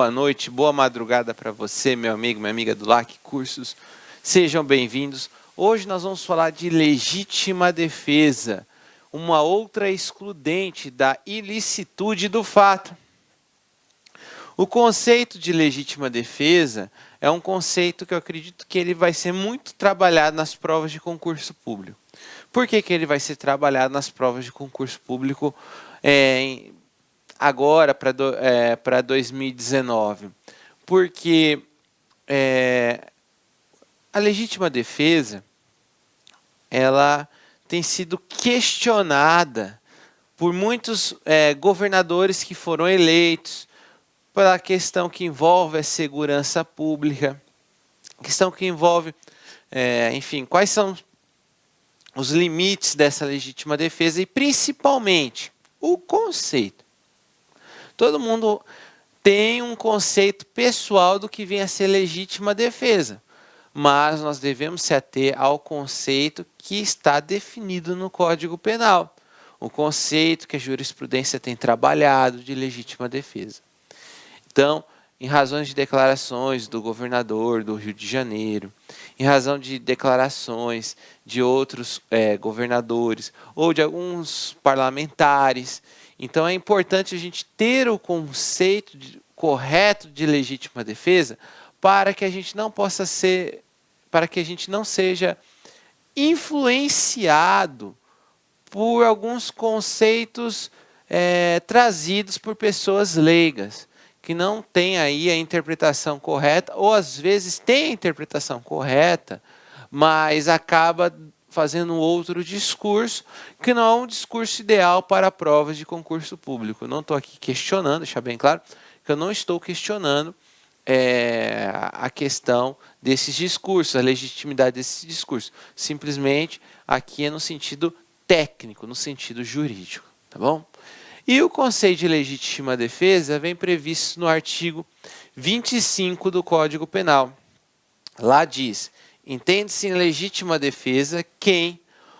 Boa noite, boa madrugada para você, meu amigo, minha amiga do LAC Cursos. Sejam bem-vindos. Hoje nós vamos falar de legítima defesa, uma outra excludente da ilicitude do fato. O conceito de legítima defesa é um conceito que eu acredito que ele vai ser muito trabalhado nas provas de concurso público. Por que ele vai ser trabalhado nas provas de concurso público agora para 2019? Porque a legítima defesa ela tem sido questionada por muitos governadores que foram eleitos, pela questão que envolve a segurança pública, questão que envolve, enfim, quais são os limites dessa legítima defesa e principalmente o conceito. Todo mundo tem um conceito pessoal do que vem a ser legítima defesa, mas nós devemos se ater ao conceito que está definido no Código Penal, o conceito que a jurisprudência tem trabalhado de legítima defesa. Então, em razão de declarações do governador do Rio de Janeiro, em razão de declarações de outros governadores ou de alguns parlamentares, então é importante a gente ter o conceito correto de legítima defesa para que a gente não seja influenciado por alguns conceitos trazidos por pessoas leigas, que não tem aí a interpretação correta, ou às vezes tem a interpretação correta, mas acaba fazendo outro discurso, que não é um discurso ideal para provas de concurso público. Não estou aqui questionando, deixar bem claro, que eu não estou questionando a questão desses discursos, a legitimidade desses discursos. Simplesmente aqui é no sentido técnico, no sentido jurídico, tá bom? E o conceito de legítima defesa vem previsto no artigo 25 do Código Penal. Lá diz: entende-se em legítima defesa quem,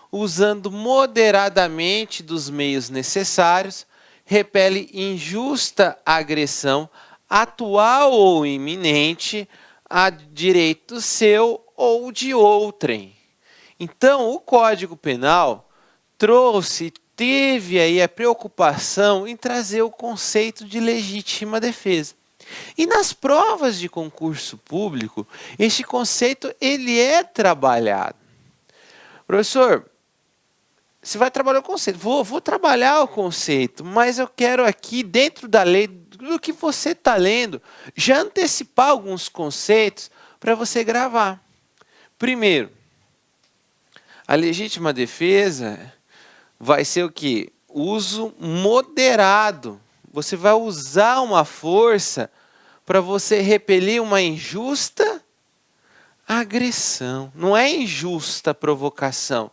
usando moderadamente dos meios necessários, repele injusta agressão atual ou iminente a direito seu ou de outrem. Então, o Código Penal teve aí a preocupação em trazer o conceito de legítima defesa. E nas provas de concurso público, este conceito ele é trabalhado. Professor, você vai trabalhar o conceito? Vou trabalhar o conceito, mas eu quero aqui, dentro da lei, do que você está lendo, já antecipar alguns conceitos para você gravar. Primeiro, a legítima defesa vai ser o quê? Uso moderado. Você vai usar uma força para você repelir uma injusta agressão. Não é injusta provocação.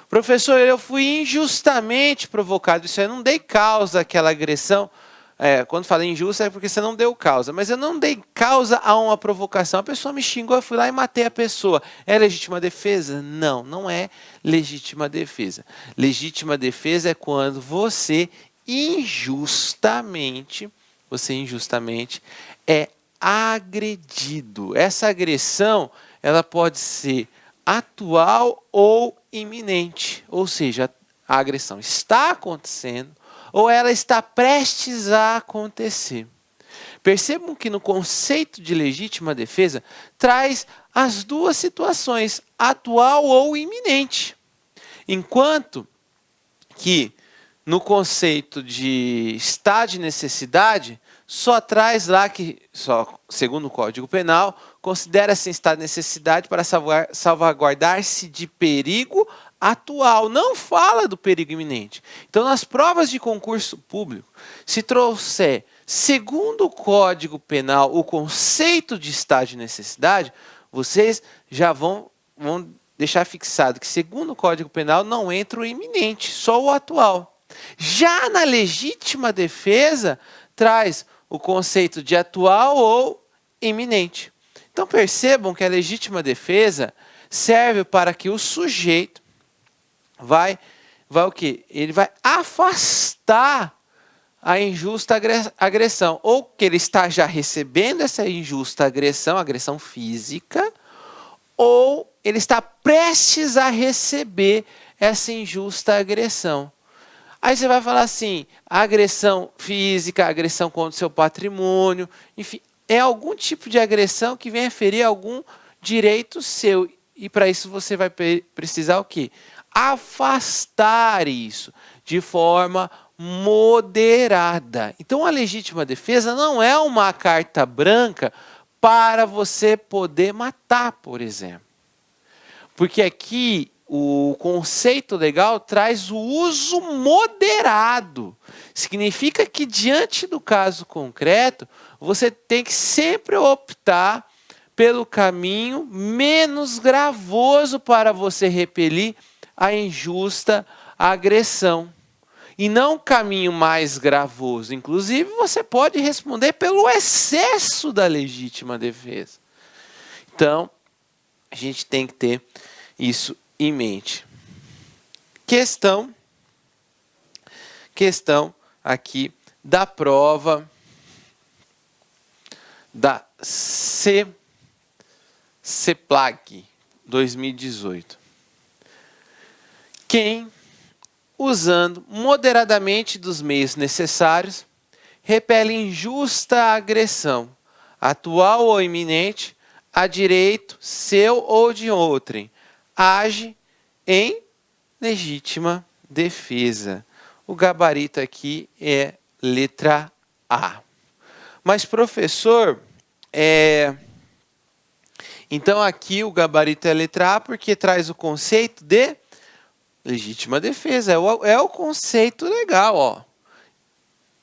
Professor, eu fui injustamente provocado. Isso eu não dei causa àquela agressão. Quando fala injusta é porque você não deu causa. Mas eu não dei causa a uma provocação. A pessoa me xingou, eu fui lá e matei a pessoa. É legítima defesa? Não, não é legítima defesa. Legítima defesa é quando você injustamente é agredido. Essa agressão, ela pode ser atual ou iminente. Ou seja, a agressão está acontecendo ou ela está prestes a acontecer. Percebam que no conceito de legítima defesa traz as duas situações, atual ou iminente. Enquanto que no conceito de estado de necessidade, só traz lá que, segundo o Código Penal, considera-se estado de necessidade para salvaguardar-se de perigo atual, não fala do perigo iminente. Então, nas provas de concurso público, se trouxer, segundo o Código Penal, o conceito de estado de necessidade, vocês já vão deixar fixado que, segundo o Código Penal, não entra o iminente, só o atual. Já na legítima defesa, traz o conceito de atual ou iminente. Então, percebam que a legítima defesa serve para que o sujeito vai o quê? Ele vai afastar a injusta agressão, ou que ele está já recebendo essa injusta agressão, agressão física, ou ele está prestes a receber essa injusta agressão. Aí você vai falar assim, agressão física, agressão contra o seu patrimônio, enfim, é algum tipo de agressão que venha ferir algum direito seu. E para isso você vai precisar o quê? Afastar isso de forma moderada. Então a legítima defesa não é uma carta branca para você poder matar, por exemplo. Porque aqui o conceito legal traz o uso moderado. Significa que diante do caso concreto, você tem que sempre optar pelo caminho menos gravoso para você repelir a injusta agressão. E não o caminho mais gravoso. Inclusive, você pode responder pelo excesso da legítima defesa. Então, a gente tem que ter isso em mente. Questão aqui da prova da CEPLAG 2018. Quem, usando moderadamente dos meios necessários, repele injusta agressão, atual ou iminente, a direito seu ou de outrem, age em legítima defesa. O gabarito aqui é letra A. Mas, professor, então aqui o gabarito é letra A porque traz o conceito de legítima defesa. É o conceito legal, ó.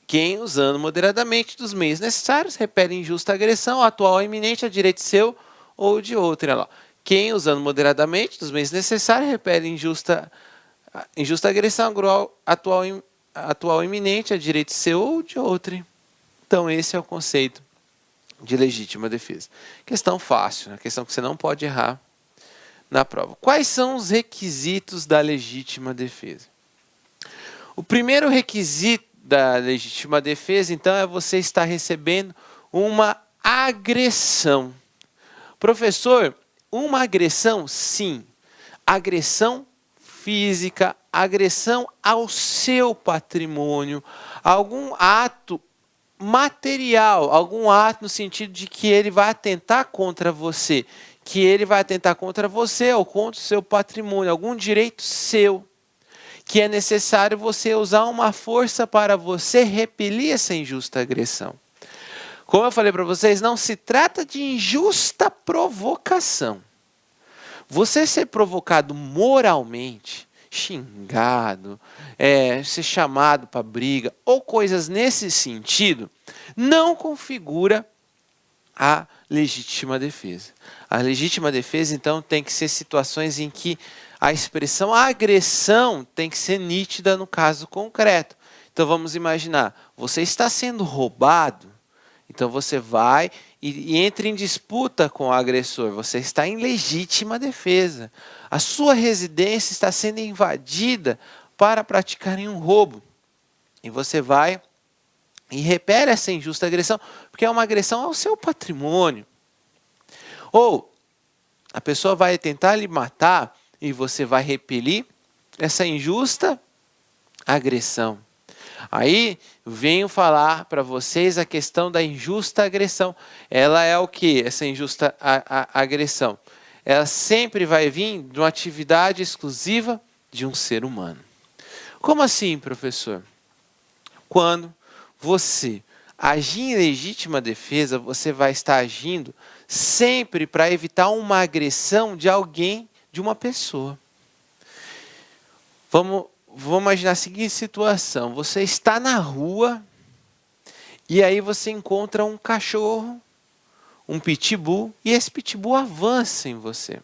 Quem, usando moderadamente dos meios necessários, repele injusta agressão, atual ou iminente, a direito seu ou de outrem. Olha lá. Quem, usando moderadamente dos meios necessários, repele injusta agressão, atual iminente, a direito seu ou de outrem. Então, esse é o conceito de legítima defesa. Questão fácil, né? Questão que você não pode errar na prova. Quais são os requisitos da legítima defesa? O primeiro requisito da legítima defesa, então, é você estar recebendo uma agressão. Professor, uma agressão? Sim. Agressão física, agressão ao seu patrimônio, algum ato material, algum ato no sentido de que ele vai atentar contra você, ou contra o seu patrimônio, algum direito seu, que é necessário você usar uma força para você repelir essa injusta agressão. Como eu falei para vocês, não se trata de injusta provocação. Você ser provocado moralmente, xingado, ser chamado para briga, ou coisas nesse sentido, não configura a legítima defesa. A legítima defesa, então, tem que ser situações em que a expressão agressão tem que ser nítida no caso concreto. Então, vamos imaginar, você está sendo roubado, então você vai e entra em disputa com o agressor. Você está em legítima defesa. A sua residência está sendo invadida para praticarem um roubo. E você vai e repele essa injusta agressão, porque é uma agressão ao seu patrimônio. Ou a pessoa vai tentar lhe matar e você vai repelir essa injusta agressão. Aí venho falar para vocês a questão da injusta agressão. Ela é o que? Essa injusta agressão. Ela sempre vai vir de uma atividade exclusiva de um ser humano. Como assim, professor? Quando você agir em legítima defesa, você vai estar agindo sempre para evitar uma agressão de alguém, de uma pessoa. Vamos imaginar a seguinte situação. Você está na rua e aí você encontra um cachorro, um pitbull, e esse pitbull avança em você.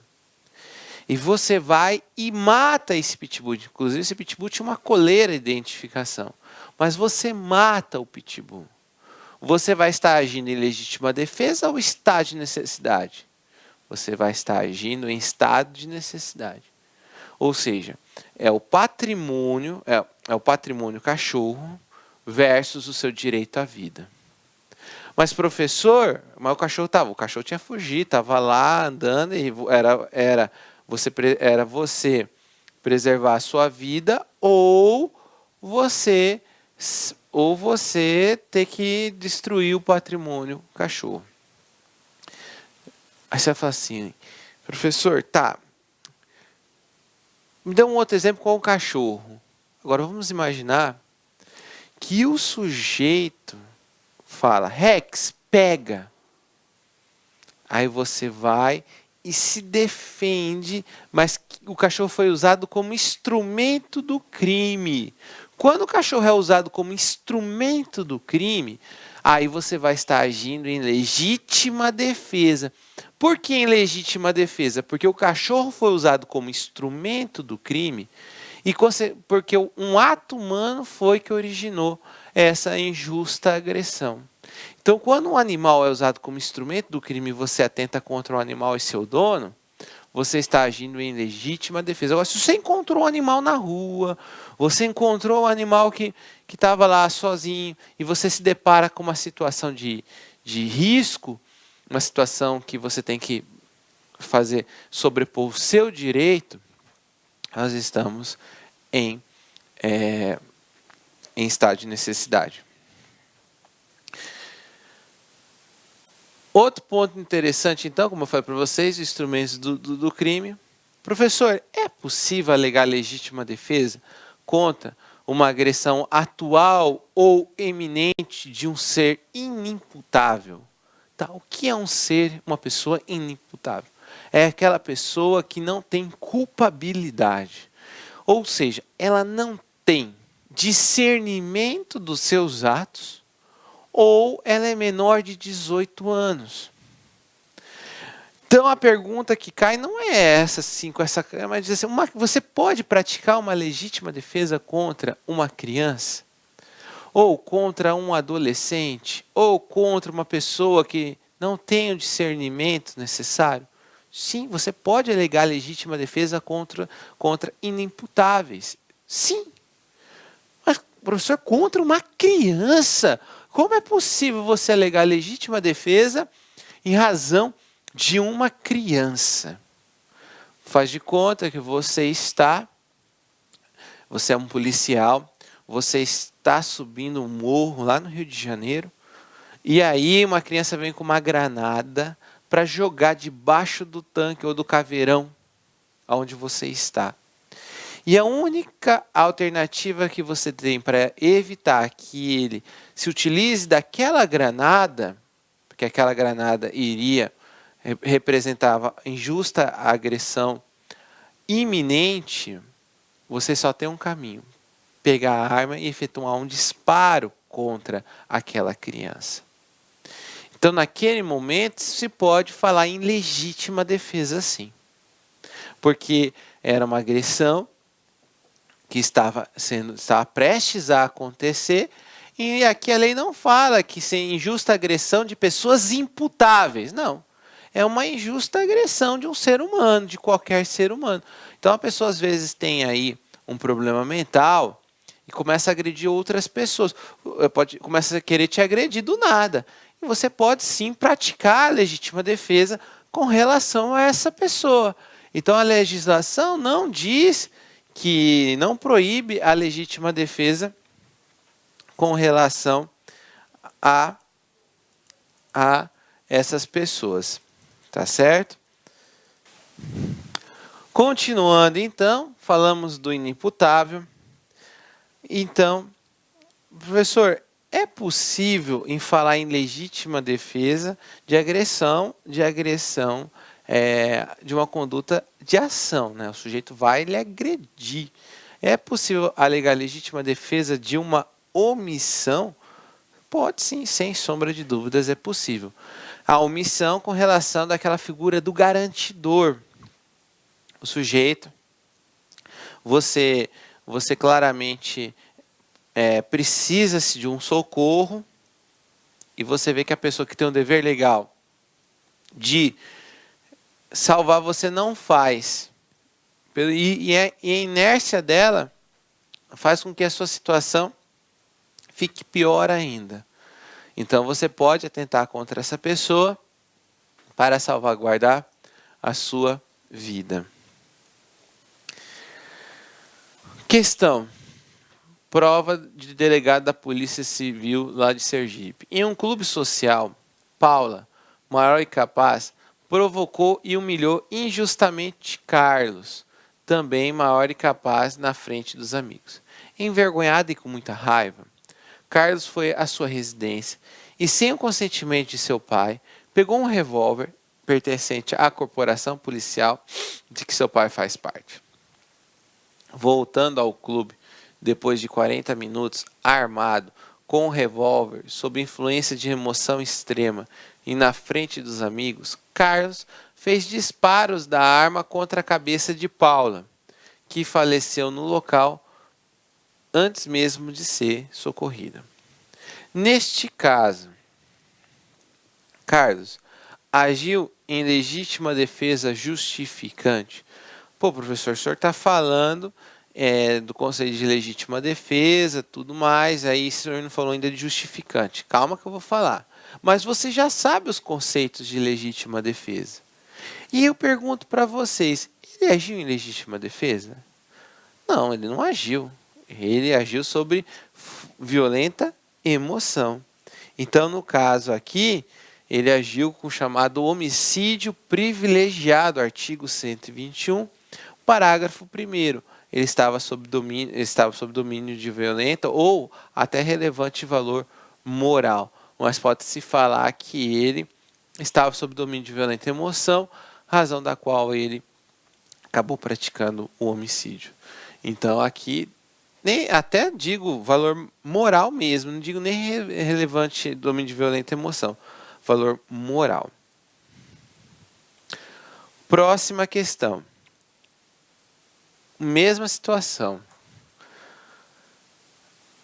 E você vai e mata esse pitbull. Inclusive, esse pitbull tinha uma coleira de identificação. Mas você mata o pitbull. Você vai estar agindo em legítima defesa ou estado de necessidade? Você vai estar agindo em estado de necessidade. Ou seja, é o patrimônio cachorro versus o seu direito à vida. Mas professor, mas o cachorro tinha fugido, estava lá andando e era você preservar a sua vida ou você ter que destruir o patrimônio do cachorro. Aí você vai falar assim, professor, tá, me dê um outro exemplo com o cachorro. Agora vamos imaginar que o sujeito fala, Rex, pega. Aí você vai e se defende, mas o cachorro foi usado como instrumento do crime. Quando o cachorro é usado como instrumento do crime, aí você vai estar agindo em legítima defesa. Por que em legítima defesa? Porque o cachorro foi usado como instrumento do crime e porque um ato humano foi que originou essa injusta agressão. Então, quando um animal é usado como instrumento do crime e você atenta contra o animal e seu dono, você está agindo em legítima defesa. Agora, se você encontrou um animal na rua, você encontrou um animal que estava lá sozinho e você se depara com uma situação de risco, uma situação que você tem que sobrepor o seu direito, nós estamos em estado de necessidade. Outro ponto interessante, então, como eu falei para vocês, instrumentos do crime. Professor, é possível alegar legítima defesa contra uma agressão atual ou eminente de um ser inimputável? Tá? O que é um ser, uma pessoa inimputável? É aquela pessoa que não tem culpabilidade. Ou seja, ela não tem discernimento dos seus atos, ou ela é menor de 18 anos. Então a pergunta que cai não é essa, assim, mas dizer assim, você pode praticar uma legítima defesa contra uma criança? Ou contra um adolescente? Ou contra uma pessoa que não tem o discernimento necessário? Sim, você pode alegar legítima defesa contra inimputáveis. Sim. Mas, professor, contra uma criança? Como é possível você alegar legítima defesa em razão de uma criança? Faz de conta que você é um policial, você está subindo um morro lá no Rio de Janeiro, e aí uma criança vem com uma granada para jogar debaixo do tanque ou do caveirão onde você está. E a única alternativa que você tem para evitar que ele se utilize daquela granada, porque aquela granada representava injusta agressão iminente, você só tem um caminho: pegar a arma e efetuar um disparo contra aquela criança. Então, naquele momento, se pode falar em legítima defesa, sim. Porque era uma agressão que estava prestes a acontecer, e aqui a lei não fala que sem injusta agressão de pessoas imputáveis, não. É uma injusta agressão de um ser humano, de qualquer ser humano. Então a pessoa às vezes tem aí um problema mental e começa a agredir outras pessoas, começa a querer te agredir do nada. E você pode sim praticar a legítima defesa com relação a essa pessoa. Então a legislação não diz que não proíbe a legítima defesa com relação a essas pessoas. Tá certo? Continuando então, falamos do inimputável. Então, professor, é possível em falar em legítima defesa de agressão de uma conduta de ação, né? O sujeito vai lhe agredir. É possível alegar legítima defesa de uma omissão? Pode sim, sem sombra de dúvidas é possível. A omissão com relação daquela figura do garantidor. O sujeito, você claramente precisa-se de um socorro e você vê que a pessoa que tem um dever legal de salvar você não faz. E a inércia dela faz com que a sua situação fique pior ainda. Então você pode atentar contra essa pessoa para salvaguardar a sua vida. Questão. Prova de delegado da Polícia Civil lá de Sergipe. Em um clube social, Paula, maior e capaz, provocou e humilhou injustamente Carlos, também maior e capaz, na frente dos amigos. Envergonhado e com muita raiva, Carlos foi à sua residência e, sem o consentimento de seu pai, pegou um revólver pertencente à corporação policial de que seu pai faz parte. Voltando ao clube, depois de 40 minutos, armado, com um revólver, sob influência de emoção extrema e na frente dos amigos, Carlos fez disparos da arma contra a cabeça de Paula, que faleceu no local antes mesmo de ser socorrida. Neste caso, Carlos agiu em legítima defesa justificante. Pô, professor, o senhor está falando do conceito de legítima defesa, tudo mais, aí o senhor não falou ainda de justificante. Calma que eu vou falar. Mas você já sabe os conceitos de legítima defesa. E eu pergunto para vocês, ele agiu em legítima defesa? Não, ele não agiu. Ele agiu sobre violenta emoção. Então, no caso aqui, ele agiu com o chamado homicídio privilegiado, artigo 121, parágrafo 1º. Ele estava sob domínio de violenta ou até relevante valor moral. Mas pode-se falar que ele estava sob domínio de violenta emoção, razão da qual ele acabou praticando o homicídio. Então aqui, nem até digo valor moral mesmo, não digo nem relevante domínio de violenta emoção, valor moral. Próxima questão. Mesma situação.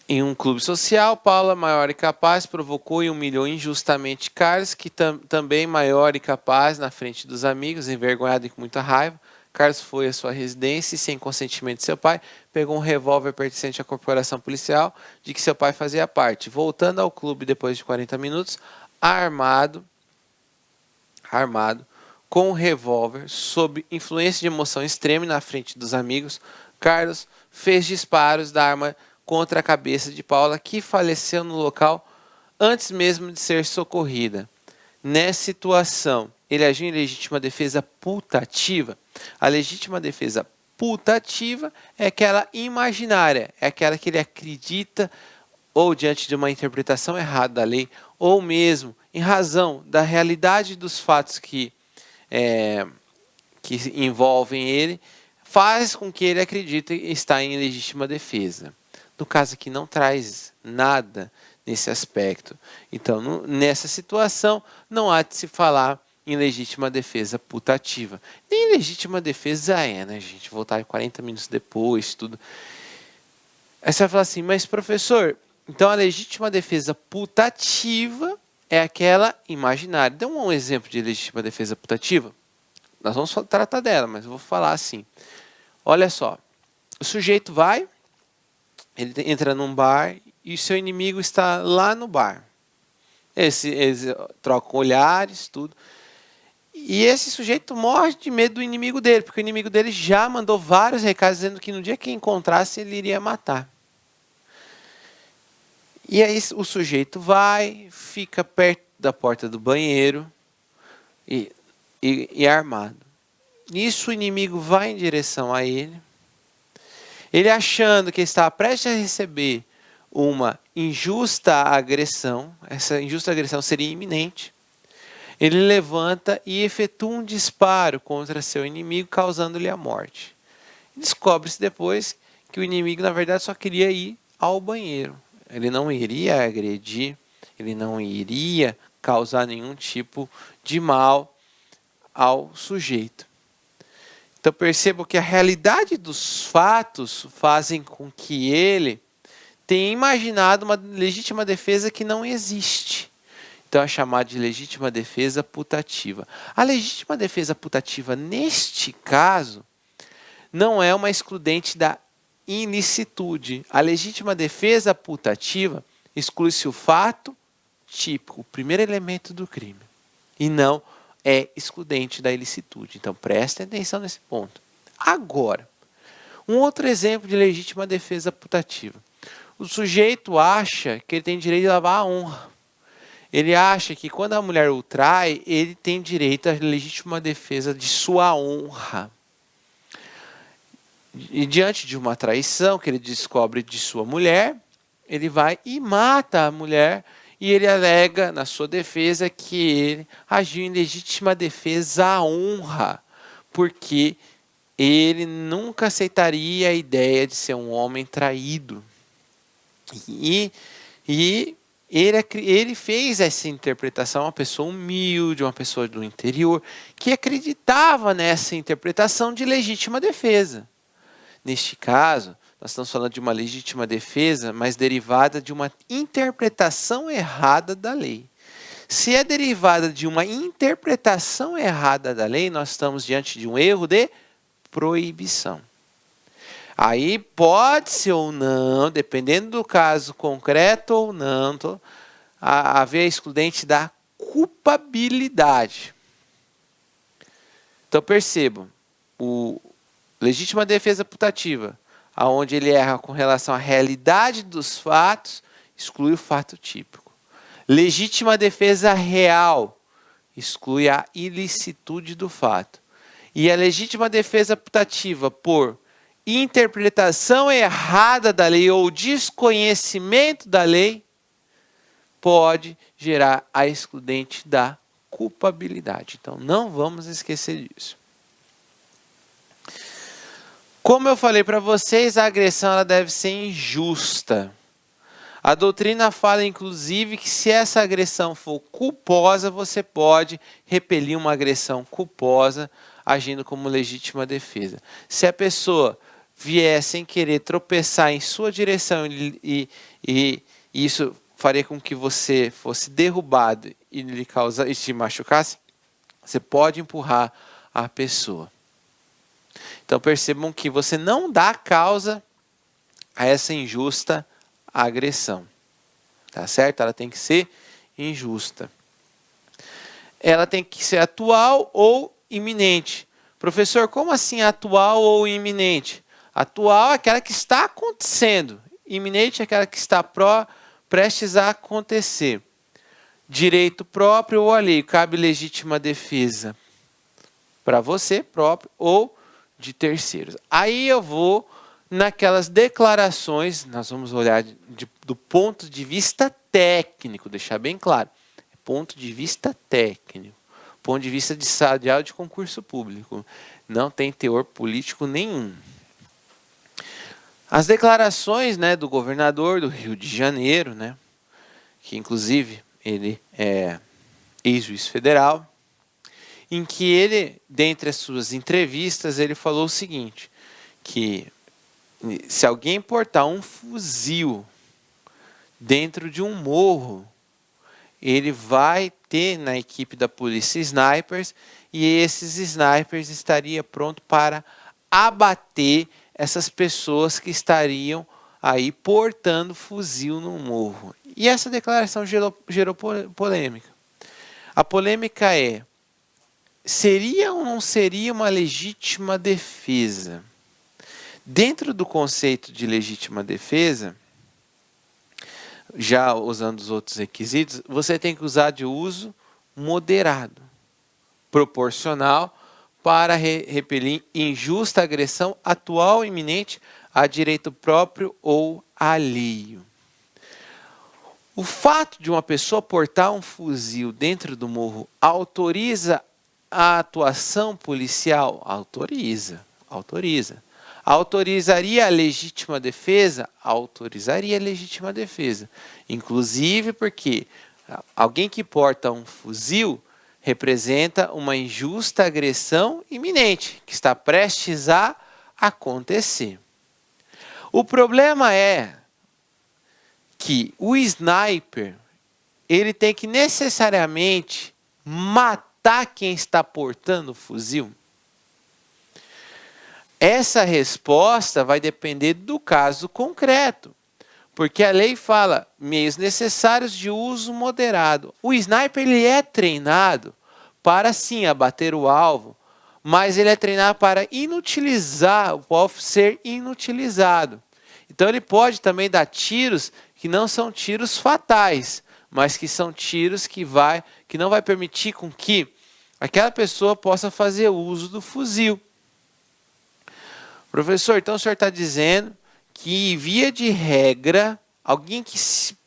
Em um clube social, Paula, maior e capaz, provocou e humilhou injustamente Carlos, que também maior e capaz, na frente dos amigos, envergonhado e com muita raiva. Carlos foi à sua residência e, sem consentimento de seu pai, pegou um revólver pertencente à corporação policial de que seu pai fazia parte. Voltando ao clube depois de 40 minutos, armado, com um revólver, sob influência de emoção extrema e na frente dos amigos, Carlos fez disparos da arma contra a cabeça de Paula, que faleceu no local antes mesmo de ser socorrida. Nessa situação, ele agiu em legítima defesa putativa. A legítima defesa putativa é aquela imaginária, é aquela que ele acredita ou diante de uma interpretação errada da lei, ou mesmo em razão da realidade dos fatos que envolvem ele, faz com que ele acredite estar em legítima defesa. No caso aqui não traz nada nesse aspecto. Então, nessa situação, não há de se falar em legítima defesa putativa. Nem legítima defesa né, gente? Voltar 40 minutos depois, tudo. Aí você vai falar assim, mas professor, então a legítima defesa putativa é aquela imaginária. Dê um exemplo de legítima defesa putativa. Nós vamos tratar dela, mas eu vou falar assim. Olha só, o sujeito vai, ele entra num bar e seu inimigo está lá no bar. Eles trocam olhares, tudo. E esse sujeito morre de medo do inimigo dele, porque o inimigo dele já mandou vários recados dizendo que no dia que encontrasse ele iria matar. E aí o sujeito vai, fica perto da porta do banheiro e armado. Nisso o inimigo vai em direção a ele. Ele achando que está prestes a receber uma injusta agressão, essa injusta agressão seria iminente, ele levanta e efetua um disparo contra seu inimigo, causando-lhe a morte. Descobre-se depois que o inimigo, na verdade, só queria ir ao banheiro. Ele não iria agredir, ele não iria causar nenhum tipo de mal ao sujeito. Então percebo que a realidade dos fatos fazem com que ele tenha imaginado uma legítima defesa que não existe. Então é chamada de legítima defesa putativa. A legítima defesa putativa, neste caso, não é uma excludente da ilicitude. A legítima defesa putativa exclui-se o fato típico, o primeiro elemento do crime, e não é excludente da ilicitude. Então, prestem atenção nesse ponto. Agora, um outro exemplo de legítima defesa putativa. O sujeito acha que ele tem direito de lavar a honra. Ele acha que quando a mulher o trai, ele tem direito à legítima defesa de sua honra. E diante de uma traição que ele descobre de sua mulher, ele vai e mata a mulher e ele alega na sua defesa que ele agiu em legítima defesa à honra, porque ele nunca aceitaria a ideia de ser um homem traído. E ele fez essa interpretação, uma pessoa humilde, uma pessoa do interior, que acreditava nessa interpretação de legítima defesa. Neste caso, nós estamos falando de uma legítima defesa, mas derivada de uma interpretação errada da lei. Se é derivada de uma interpretação errada da lei, nós estamos diante de um erro de proibição. Aí pode-se ou não, dependendo do caso concreto ou não, haver a excludente da culpabilidade. Então percebam, legítima defesa putativa, aonde ele erra com relação à realidade dos fatos, exclui o fato típico. Legítima defesa real, exclui a ilicitude do fato. E a legítima defesa putativa por interpretação errada da lei ou desconhecimento da lei, pode gerar a excludente da culpabilidade. Então, não vamos esquecer disso. Como eu falei para vocês, a agressão ela deve ser injusta. A doutrina fala, inclusive, que se essa agressão for culposa, você pode repelir uma agressão culposa agindo como legítima defesa. Se a pessoa vier sem querer tropeçar em sua direção e isso faria com que você fosse derrubado e te machucasse, você pode empurrar a pessoa. Então percebam que você não dá causa a essa injusta agressão. Tá certo? Ela tem que ser injusta. Ela tem que ser atual ou iminente. Professor, como assim atual ou iminente? Atual é aquela que está acontecendo. Iminente é aquela que está prestes a acontecer. Direito próprio ou alheio. Cabe legítima defesa para você próprio ou de terceiros. Aí eu vou naquelas declarações, nós vamos olhar do ponto de vista técnico, deixar bem claro. Ponto de vista técnico. Ponto de vista de sala de aula de concurso público. Não tem teor político nenhum. As declarações, do governador do Rio de Janeiro, que inclusive ele é ex-juiz federal, em que ele, dentre as suas entrevistas, ele falou o seguinte, que se alguém portar um fuzil dentro de um morro, ele vai ter na equipe da polícia snipers, e esses snipers estariam prontos para abater essas pessoas que estariam aí portando fuzil no morro. E essa declaração gerou polêmica. A polêmica é, seria ou não seria uma legítima defesa? Dentro do conceito de legítima defesa, já usando os outros requisitos, você tem que usar de uso moderado, proporcional, para repelir injusta agressão atual ou iminente a direito próprio ou alheio. O fato de uma pessoa portar um fuzil dentro do morro autoriza a atuação policial? Autoriza. Autorizaria a legítima defesa? Autorizaria a legítima defesa. Inclusive porque alguém que porta um fuzil representa uma injusta agressão iminente, que está prestes a acontecer. O problema é que o sniper, ele tem que necessariamente matar quem está portando o fuzil. Essa resposta vai depender do caso concreto. Porque a lei fala meios necessários de uso moderado. O sniper ele é treinado para sim abater o alvo, mas ele é treinado para inutilizar, o alvo ser inutilizado. Então ele pode também dar tiros que não são tiros fatais, mas que são tiros que não vai permitir com que aquela pessoa possa fazer uso do fuzil. Professor, então o senhor está dizendo que, via de regra, alguém que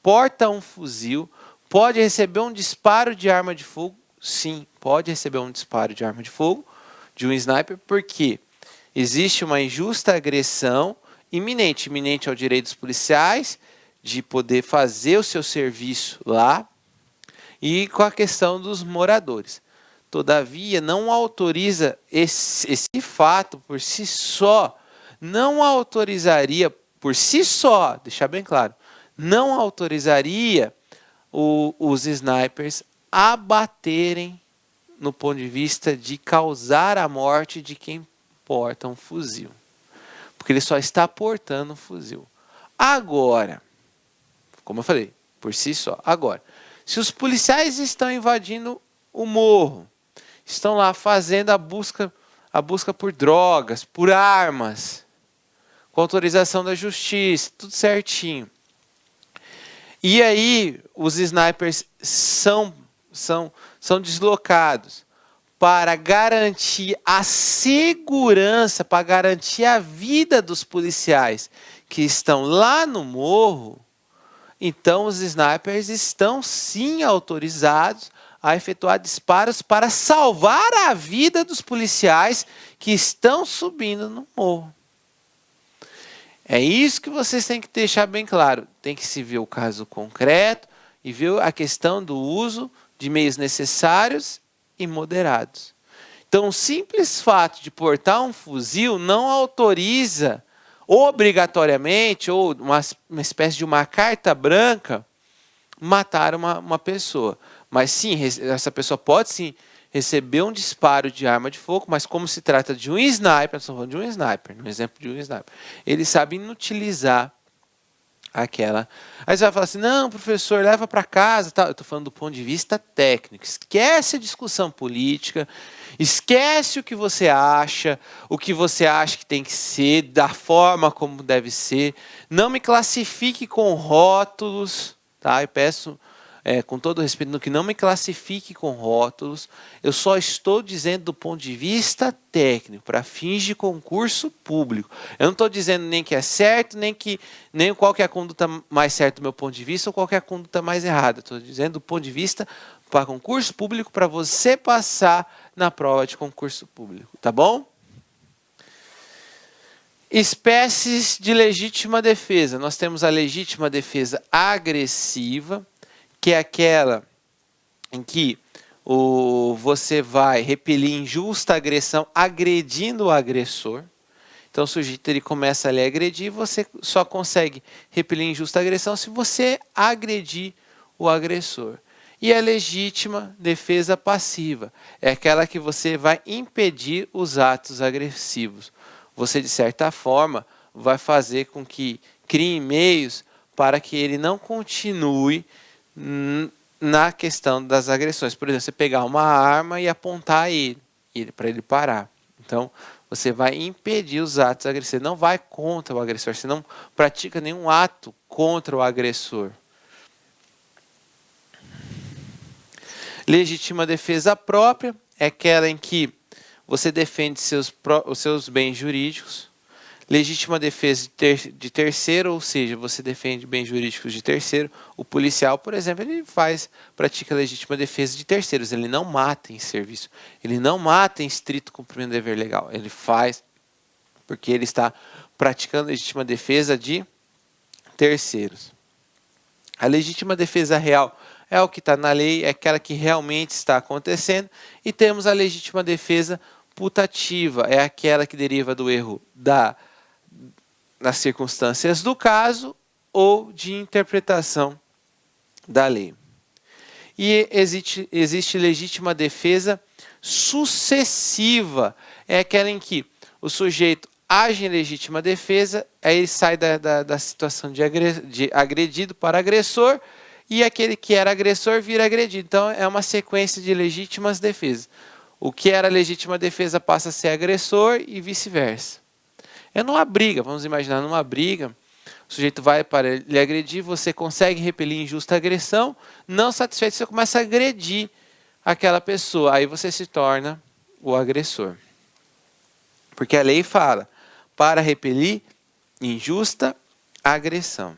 porta um fuzil pode receber um disparo de arma de fogo? Sim, pode receber um disparo de arma de fogo, de um sniper, porque existe uma injusta agressão iminente. Iminente ao direito dos policiais de poder fazer o seu serviço lá e com a questão dos moradores. Todavia, não autoriza esse fato por si só, não autorizaria por si só, deixar bem claro, não autorizaria os snipers a baterem no ponto de vista de causar a morte de quem porta um fuzil. Porque ele só está portando um fuzil. Agora, como eu falei, por si só. Agora, se os policiais estão invadindo o morro, estão lá fazendo a busca por drogas, por armas, com autorização da justiça, tudo certinho. E aí os snipers são deslocados para garantir a segurança, para garantir a vida dos policiais que estão lá no morro. Então os snipers estão sim autorizados a efetuar disparos para salvar a vida dos policiais que estão subindo no morro. É isso que vocês têm que deixar bem claro. Tem que se ver o caso concreto e ver a questão do uso de meios necessários e moderados. Então, o simples fato de portar um fuzil não autoriza obrigatoriamente, ou uma espécie de uma carta branca, matar uma pessoa. Mas sim, essa pessoa pode sim receber um disparo de arma de fogo, mas como se trata de um sniper, nós estamos falando de um sniper, no exemplo de um sniper, ele sabe inutilizar aquela. Aí você vai falar assim, não, professor, leva para casa. Tá? Eu estou falando do ponto de vista técnico. Esquece a discussão política, esquece o que você acha que tem que ser, da forma como deve ser. Não me classifique com rótulos, tá? Eu peço, com todo respeito, no que não me classifique com rótulos. Eu só estou dizendo do ponto de vista técnico, para fins de concurso público. Eu não estou dizendo nem que é certo, nem qual que é a conduta mais certa do meu ponto de vista, ou qual que é a conduta mais errada. Estou dizendo do ponto de vista para concurso público, para você passar na prova de concurso público. Tá bom? Espécies de legítima defesa. Nós temos a legítima defesa agressiva, que é aquela em que você vai repelir injusta agressão agredindo o agressor. Então o sujeito ele começa a lhe agredir, você só consegue repelir injusta agressão se você agredir o agressor. E a legítima defesa passiva é aquela que você vai impedir os atos agressivos. Você, de certa forma, vai fazer com que crie meios para que ele não continue na questão das agressões. Por exemplo, você pegar uma arma e apontar ele para ele parar. Então, você vai impedir os atos agressivos. Você não vai contra o agressor, você não pratica nenhum ato contra o agressor. Legítima defesa própria é aquela em que você defende os seus bens jurídicos. Legítima defesa de terceiro, ou seja, você defende bens jurídicos de terceiro. O policial, por exemplo, ele pratica legítima defesa de terceiros. Ele não mata em serviço. Ele não mata em estrito cumprimento do dever legal. Ele faz porque ele está praticando legítima defesa de terceiros. A legítima defesa real é o que está na lei, é aquela que realmente está acontecendo. E temos a legítima defesa putativa, é aquela que deriva do erro nas circunstâncias do caso ou de interpretação da lei. E existe legítima defesa sucessiva, é aquela em que o sujeito age em legítima defesa, aí ele sai da situação de agredido para agressor, e aquele que era agressor vira agredido. Então, é uma sequência de legítimas defesas. O que era legítima defesa passa a ser agressor e vice-versa. É numa briga, vamos imaginar numa briga, o sujeito vai para lhe agredir, você consegue repelir injusta agressão, não satisfeito, você começa a agredir aquela pessoa, aí você se torna o agressor. Porque a lei fala, para repelir injusta agressão.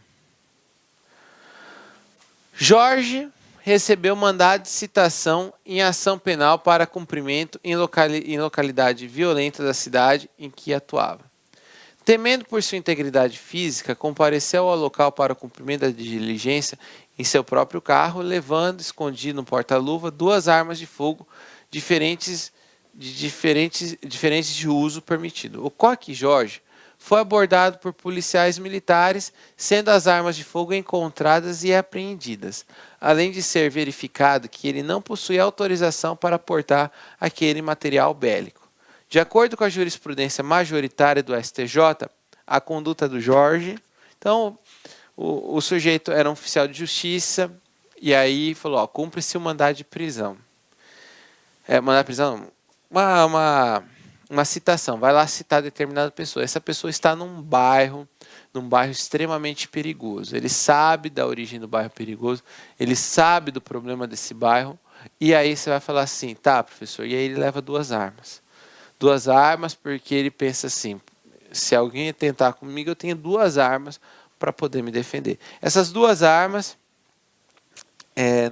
Jorge recebeu mandado de citação em ação penal para cumprimento em localidade violenta da cidade em que atuava. Temendo por sua integridade física, compareceu ao local para o cumprimento da diligência em seu próprio carro, levando escondido no porta-luva 2 armas de fogo diferentes de uso permitido. O Coque Jorge foi abordado por policiais militares, sendo as armas de fogo encontradas e apreendidas, além de ser verificado que ele não possuía autorização para portar aquele material bélico. De acordo com a jurisprudência majoritária do STJ, a conduta do Jorge... Então, o sujeito era um oficial de justiça e aí falou, cumpre-se o mandado de prisão. Mandado de prisão, uma citação, vai lá citar determinada pessoa. Essa pessoa está num bairro extremamente perigoso. Ele sabe da origem do bairro perigoso, ele sabe do problema desse bairro, e aí você vai falar assim, tá, professor, e aí ele leva 2 armas. 2 armas porque ele pensa assim, se alguém tentar comigo, eu tenho 2 armas para poder me defender. Essas 2 armas, ele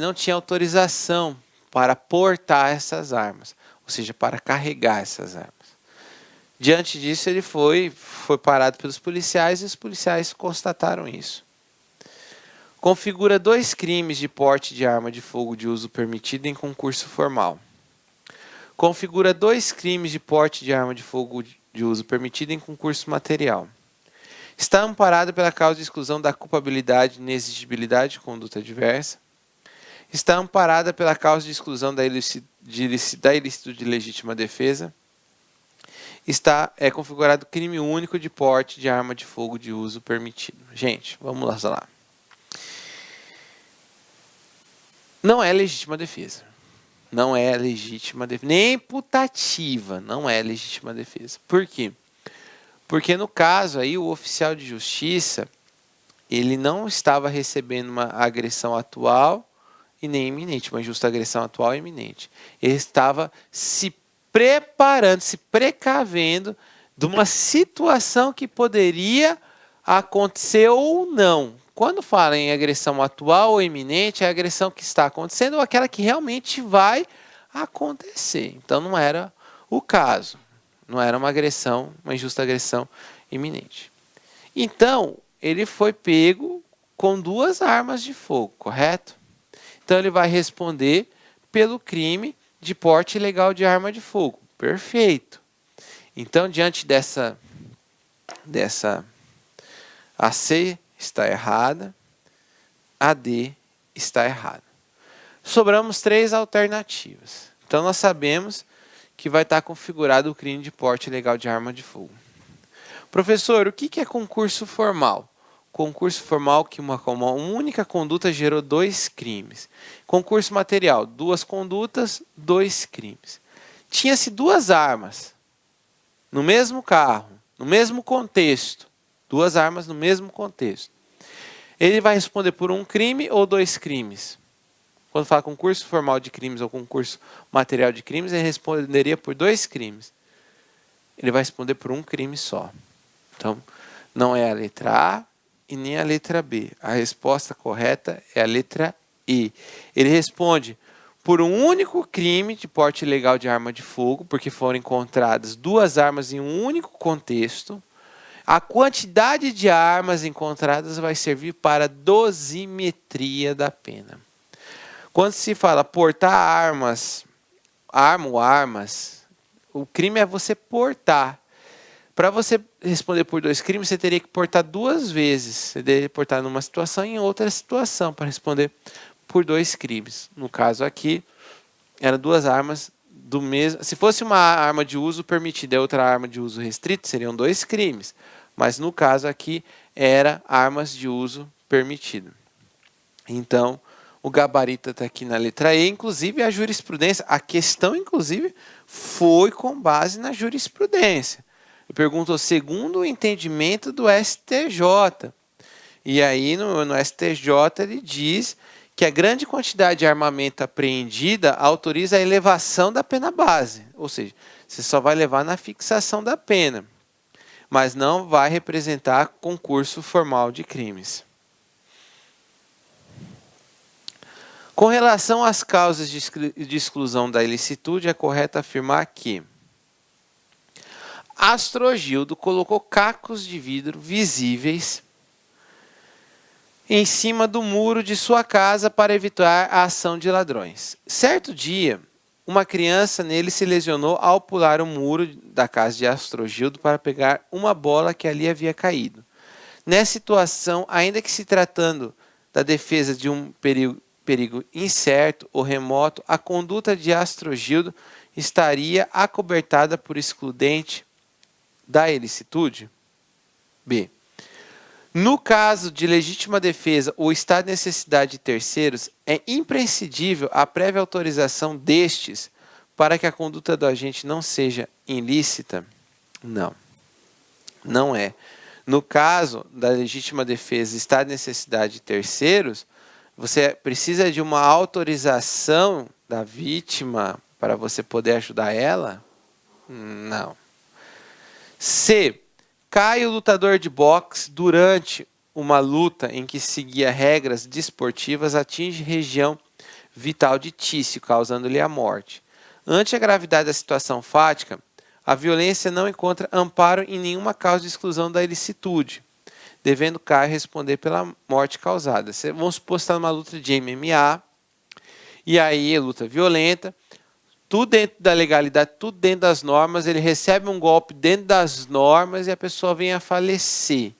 não tinha autorização para portar essas armas, ou seja, para carregar essas armas. Diante disso, ele foi parado pelos policiais e os policiais constataram isso. Configura 2 crimes de porte de arma de fogo de uso permitido em concurso formal. Configura 2 crimes de porte de arma de fogo de uso permitido em concurso material. Está amparado pela causa de exclusão da culpabilidade e inexigibilidade de conduta adversa. Está amparada pela causa de exclusão da ilícito de legítima defesa. É configurado crime único de porte de arma de fogo de uso permitido. Gente, vamos lá. Não é legítima defesa. Não é legítima defesa. Nem putativa, não é legítima defesa. Por quê? Porque no caso aí, o oficial de justiça, ele não estava recebendo uma agressão atual e nem iminente, uma injusta agressão atual e iminente. Ele estava se preparando, se precavendo de uma situação que poderia acontecer ou não. Quando fala em agressão atual ou iminente, é a agressão que está acontecendo ou aquela que realmente vai acontecer. Então não era o caso. Não era uma injusta agressão iminente. Então, ele foi pego com 2 armas de fogo, correto? Então ele vai responder pelo crime de porte ilegal de arma de fogo. Perfeito. Então, diante dessa AC está errada, AD está errada. Sobramos 3 alternativas. Então, nós sabemos que vai estar configurado o crime de porte ilegal de arma de fogo. Professor, o que é concurso formal? Concurso formal que uma única conduta gerou 2 crimes. Concurso material, 2 condutas, 2 crimes. Tinha-se 2 armas no mesmo carro, no mesmo contexto. 2 armas no mesmo contexto. Ele vai responder por um crime ou 2 crimes? Quando fala concurso formal de crimes ou concurso material de crimes, ele responderia por 2 crimes. Ele vai responder por um crime só. Então, não é a letra A e nem a letra B. A resposta correta é a letra E. Ele responde por um único crime de porte ilegal de arma de fogo, porque foram encontradas 2 armas em um único contexto. A quantidade de armas encontradas vai servir para a dosimetria da pena. Quando se fala portar armas, arma ou armas, o crime é você portar. Para você responder por 2 crimes, você teria que portar 2 vezes. Você teria que portar numa situação e em outra situação para responder por 2 crimes. No caso aqui, eram 2 armas Se fosse uma arma de uso permitida e outra arma de uso restrito, seriam 2 crimes. Mas no caso aqui, era armas de uso permitido. Então, o gabarito está aqui na letra E, inclusive a jurisprudência. A questão, inclusive, foi com base na jurisprudência. Ele perguntou segundo o entendimento do STJ. E aí, no STJ, ele diz que a grande quantidade de armamento apreendida autoriza a elevação da pena base. Ou seja, você só vai levar na fixação da pena, mas não vai representar concurso formal de crimes. Com relação às causas de exclusão da ilicitude, é correto afirmar que Astrogildo colocou cacos de vidro visíveis em cima do muro de sua casa para evitar a ação de ladrões. Certo dia, uma criança nele se lesionou ao pular o muro da casa de Astrogildo para pegar uma bola que ali havia caído. Nessa situação, ainda que se tratando da defesa de um perigo incerto ou remoto, a conduta de Astrogildo estaria acobertada por excludente da ilicitude? B. No caso de legítima defesa ou estado de necessidade de terceiros, é imprescindível a prévia autorização destes para que a conduta do agente não seja ilícita? Não, não é. No caso da legítima defesa e estado de necessidade de terceiros, você precisa de uma autorização da vítima para você poder ajudar ela? Não. C. Cai o lutador de boxe durante uma luta em que seguia regras desportivas, atinge região vital de Tício, causando-lhe a morte. Ante a gravidade da situação fática, a violência não encontra amparo em nenhuma causa de exclusão da ilicitude, devendo Caio responder pela morte causada. Vamos supor que está numa luta de MMA, e aí luta violenta, tudo dentro da legalidade, tudo dentro das normas, ele recebe um golpe dentro das normas e a pessoa vem a falecer.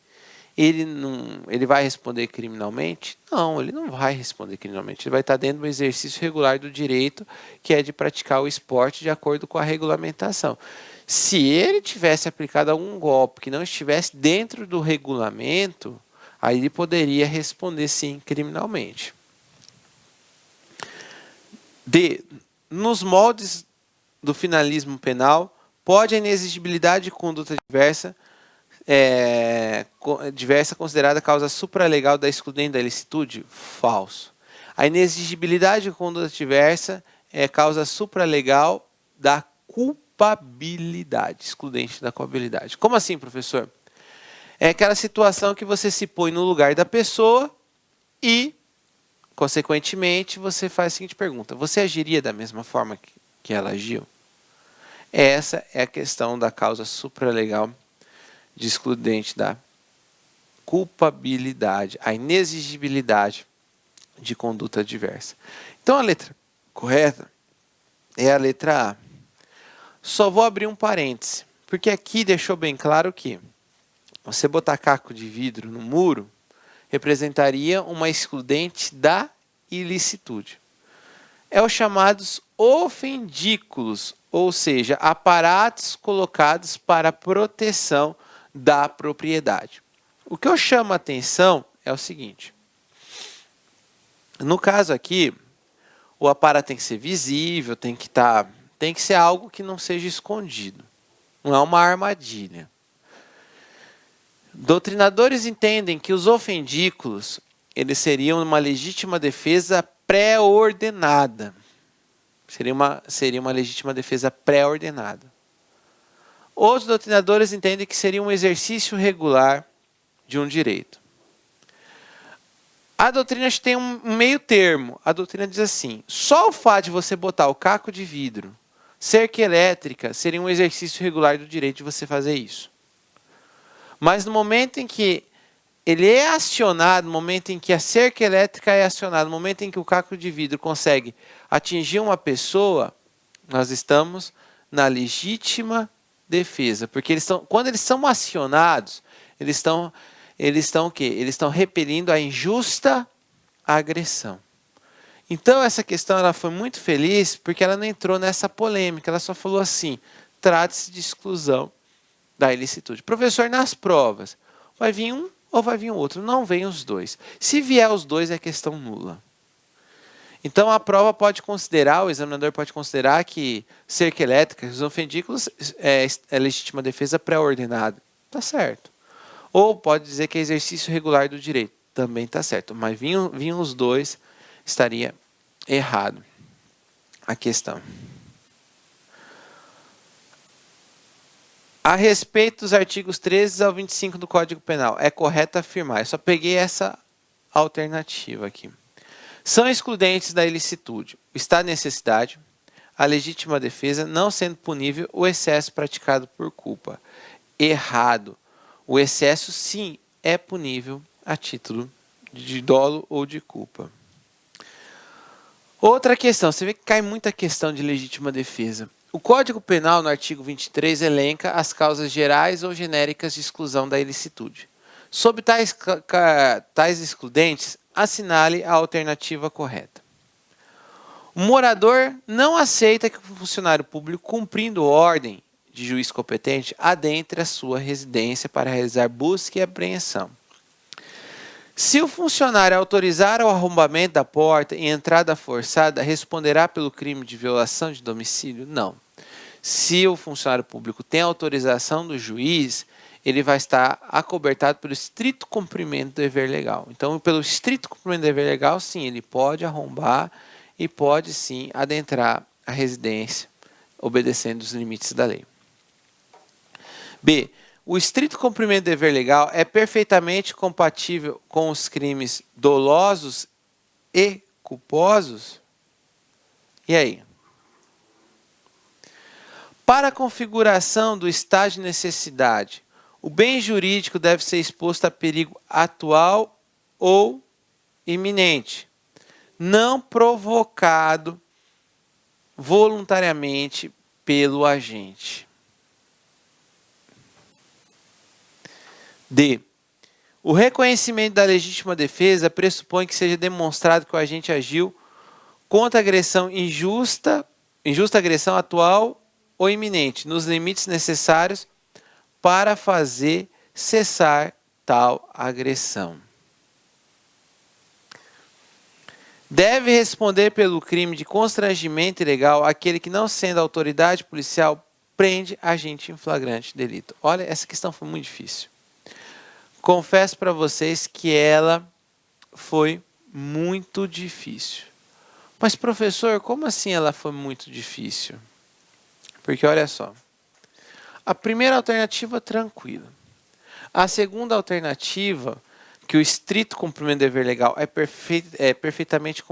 Ele vai responder criminalmente? Não, ele não vai responder criminalmente. Ele vai estar dentro do exercício regular do direito, que é de praticar o esporte de acordo com a regulamentação. Se ele tivesse aplicado algum golpe que não estivesse dentro do regulamento, aí ele poderia responder sim criminalmente. D. Nos moldes do finalismo penal, pode a inexigibilidade de conduta diversa considerada causa supralegal da excludente da ilicitude? Falso. A inexigibilidade de conduta diversa é causa supralegal da culpabilidade, excludente da culpabilidade. Como assim, professor? É aquela situação que você se põe no lugar da pessoa e, consequentemente, você faz a seguinte pergunta: você agiria da mesma forma que ela agiu? Essa é a questão da causa supralegal de excludente da culpabilidade, a inexigibilidade de conduta diversa. Então, a letra correta é a letra A. Só vou abrir um parêntese, porque aqui deixou bem claro que você botar caco de vidro no muro representaria uma excludente da ilicitude. É os chamados ofendículos, ou seja, aparatos colocados para proteção da propriedade. O que eu chamo a atenção é o seguinte: no caso aqui, o aparato tem que ser visível, tem que ser algo que não seja escondido. Não é uma armadilha. Doutrinadores entendem que os ofendículos eles seriam uma legítima defesa pré-ordenada. Seria uma legítima defesa pré-ordenada. Outros doutrinadores entendem que seria um exercício regular de um direito. A doutrina tem um meio termo. A doutrina diz assim: só o fato de você botar o caco de vidro, cerca elétrica, seria um exercício regular do direito de você fazer isso. Mas no momento em que ele é acionado, no momento em que a cerca elétrica é acionada, no momento em que o caco de vidro consegue atingir uma pessoa, nós estamos na legítima defesa. Porque quando eles são acionados, eles estão o quê? Eles estão repelindo a injusta agressão. Então, essa questão ela foi muito feliz porque ela não entrou nessa polêmica, ela só falou assim, trata-se de exclusão da ilicitude. Professor, nas provas, vai vir um ou vai vir o outro? Não vem os dois. Se vier os dois, é questão nula. Então, a prova pode considerar, o examinador pode considerar que cerca elétrica, os ofendículos, é legítima defesa pré-ordenada. Tá certo. Ou pode dizer que é exercício regular do direito. Também tá certo. Mas vinham os dois, estaria errado a questão. A respeito dos artigos 13 ao 25 do Código Penal, é correto afirmar. Eu só peguei essa alternativa aqui. São excludentes da ilicitude o estado de necessidade, a legítima defesa, não sendo punível o excesso praticado por culpa. Errado. O excesso, sim, é punível a título de dolo ou de culpa. Outra questão, você vê que cai muita questão de legítima defesa. O Código Penal, no artigo 23, elenca as causas gerais ou genéricas de exclusão da ilicitude. Sob tais excludentes, assinale a alternativa correta. O morador não aceita que o funcionário público, cumprindo ordem de juiz competente, adentre a sua residência para realizar busca e apreensão. Se o funcionário autorizar o arrombamento da porta e entrada forçada, responderá pelo crime de violação de domicílio? Não. Se o funcionário público tem autorização do juiz, ele vai estar acobertado pelo estrito cumprimento do dever legal. Então, pelo estrito cumprimento do dever legal, sim, ele pode arrombar e pode, sim, adentrar a residência, obedecendo os limites da lei. B. O estrito cumprimento do dever legal é perfeitamente compatível com os crimes dolosos e culposos? E aí? Para a configuração do estado de necessidade, o bem jurídico deve ser exposto a perigo atual ou iminente, não provocado voluntariamente pelo agente. D. O reconhecimento da legítima defesa pressupõe que seja demonstrado que o agente agiu contra agressão injusta agressão atual ou iminente, nos limites necessários para fazer cessar tal agressão. Deve responder pelo crime de constrangimento ilegal aquele que, não sendo autoridade policial, prende agente em flagrante delito. Olha, essa questão foi muito difícil. Confesso para vocês que ela foi muito difícil. Mas, professor, como assim ela foi muito difícil? Porque olha só. A primeira alternativa, tranquila. A segunda alternativa, que o estrito cumprimento do dever legal é perfeitamente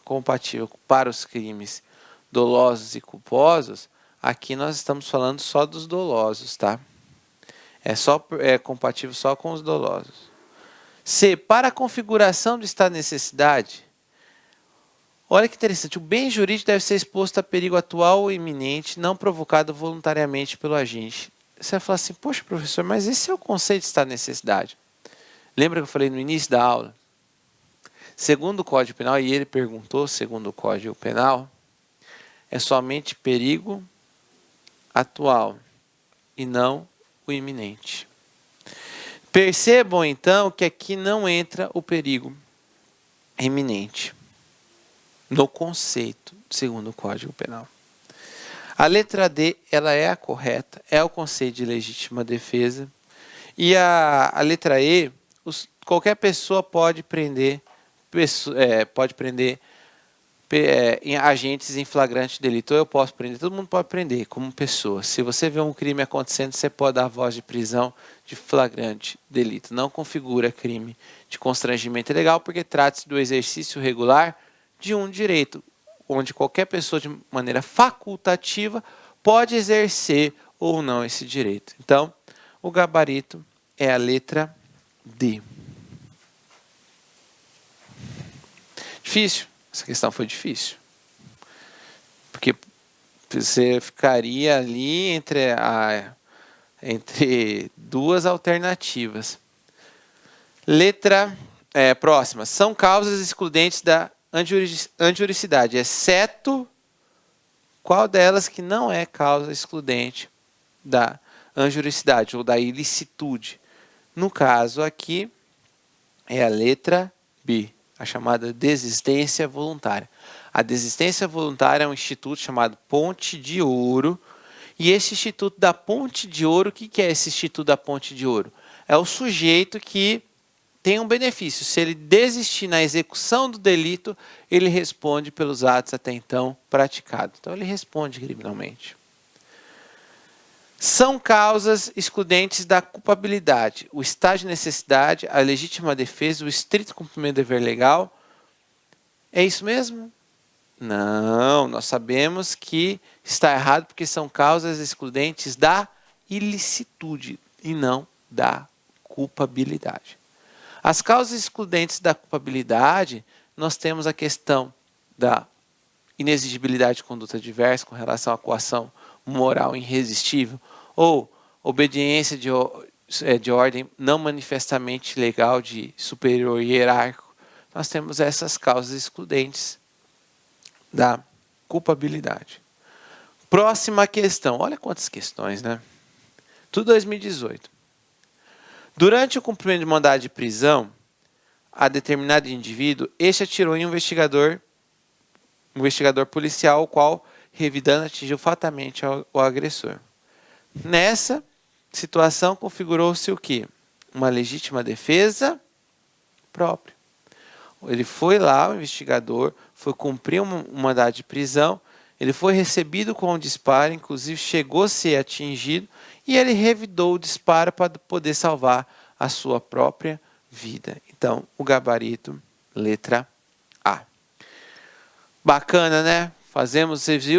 compatível para os crimes dolosos e culposos, aqui nós estamos falando só dos dolosos, tá? É compatível só com os dolosos. C. Para a configuração do estado de necessidade, olha que interessante, o bem jurídico deve ser exposto a perigo atual ou iminente, não provocado voluntariamente pelo agente. Você vai falar assim, poxa, professor, mas esse é o conceito de estado de necessidade. Lembra que eu falei no início da aula? Segundo o Código Penal, e ele perguntou, segundo o Código Penal, é somente perigo atual e não o iminente. Percebam, então, que aqui não entra o perigo iminente no conceito, segundo o Código Penal. A letra D, ela é a correta, é o conceito de legítima defesa. E a letra E, qualquer pessoa pode prender em agentes em flagrante delito. Ou eu posso prender, todo mundo pode prender como pessoa. Se você vê um crime acontecendo, você pode dar voz de prisão de flagrante delito. Não configura crime de constrangimento ilegal, porque trata-se do exercício regular de um direito, onde qualquer pessoa, de maneira facultativa, pode exercer ou não esse direito. Então, o gabarito é a letra D. Difícil? Essa questão foi difícil. Porque você ficaria ali entre duas alternativas. Próxima. São causas excludentes da anjuricidade, exceto qual delas que não é causa excludente da anjuricidade ou da ilicitude. No caso aqui, é a letra B, a chamada desistência voluntária. A desistência voluntária é um instituto chamado Ponte de Ouro. E esse Instituto da Ponte de Ouro, o que é esse Instituto da Ponte de Ouro? É o sujeito que tem um benefício. Se ele desistir na execução do delito, ele responde pelos atos até então praticados. Então ele responde criminalmente. São causas excludentes da culpabilidade: o estado de necessidade, a legítima defesa, o estrito cumprimento do dever legal. É isso mesmo? Não, nós sabemos que está errado porque são causas excludentes da ilicitude e não da culpabilidade. As causas excludentes da culpabilidade, nós temos a questão da inexigibilidade de conduta diversa com relação à coação moral irresistível ou obediência de ordem não manifestamente legal de superior hierárquico. Nós temos essas causas excludentes da culpabilidade. Próxima questão. Olha quantas questões, né? Tudo 2018. Durante o cumprimento de mandado de prisão a determinado indivíduo, este atirou em um investigador policial, o qual, revidando, atingiu fatalmente o agressor. Nessa situação, configurou-se o quê? Uma legítima defesa própria. Ele foi lá, o investigador, foi cumprir um mandado de prisão, ele foi recebido com um disparo, inclusive chegou a ser atingido, e ele revidou o disparo para poder salvar a sua própria vida. Então, o gabarito, letra A. Bacana, né?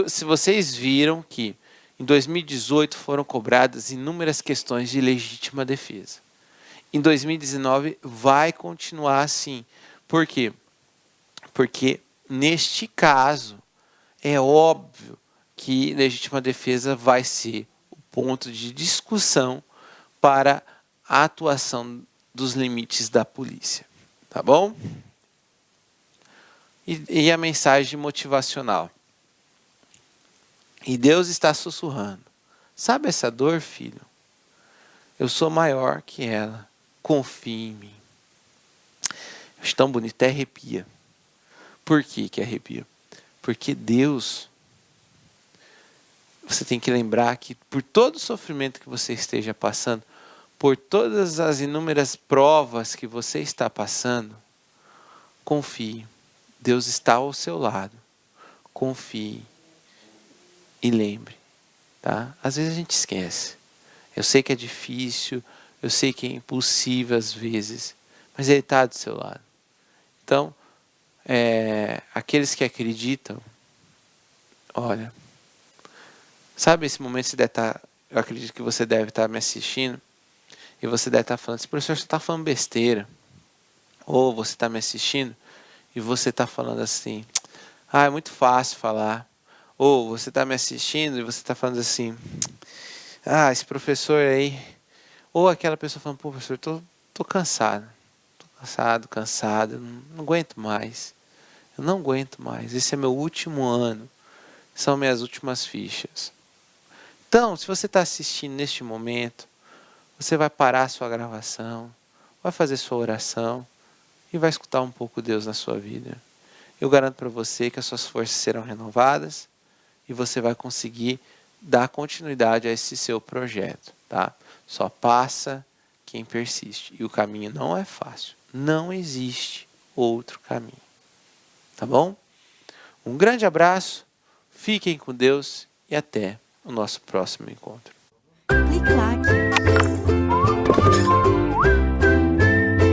Se vocês viram que em 2018 foram cobradas inúmeras questões de legítima defesa. Em 2019 vai continuar assim. Por quê? Porque neste caso é óbvio que legítima defesa vai ser o ponto de discussão para a atuação dos limites da polícia. Tá bom? E a mensagem motivacional. E Deus está sussurrando. Sabe essa dor, filho? Eu sou maior que ela. Confie em mim. Acho tão bonito, até arrepia. Por que arrepia? Porque Deus, você tem que lembrar que por todo o sofrimento que você esteja passando, por todas as inúmeras provas que você está passando, confie. Deus está ao seu lado. Confie. E lembre, tá? Às vezes a gente esquece. Eu sei que é difícil, eu sei que é impossível às vezes, mas Ele está do seu lado. Então, aqueles que acreditam, olha, sabe esse momento que você deve estar, eu acredito que você deve estar me assistindo, e você deve estar falando assim, professor, você está falando besteira. Ou você está me assistindo, e você está falando assim, é muito fácil falar. Ou você está me assistindo, e você está falando assim, esse professor aí. Ou aquela pessoa falando, pô, professor, tô cansado. Cansado, não aguento mais. Eu não aguento mais. Esse é meu último ano. São minhas últimas fichas. Então, se você está assistindo neste momento, você vai parar a sua gravação, vai fazer sua oração e vai escutar um pouco Deus na sua vida. Eu garanto para você que as suas forças serão renovadas e você vai conseguir dar continuidade a esse seu projeto, tá? Só passa quem persiste. E o caminho não é fácil. Não existe outro caminho. Tá bom? Um grande abraço, fiquem com Deus e até o nosso próximo encontro. Clique lá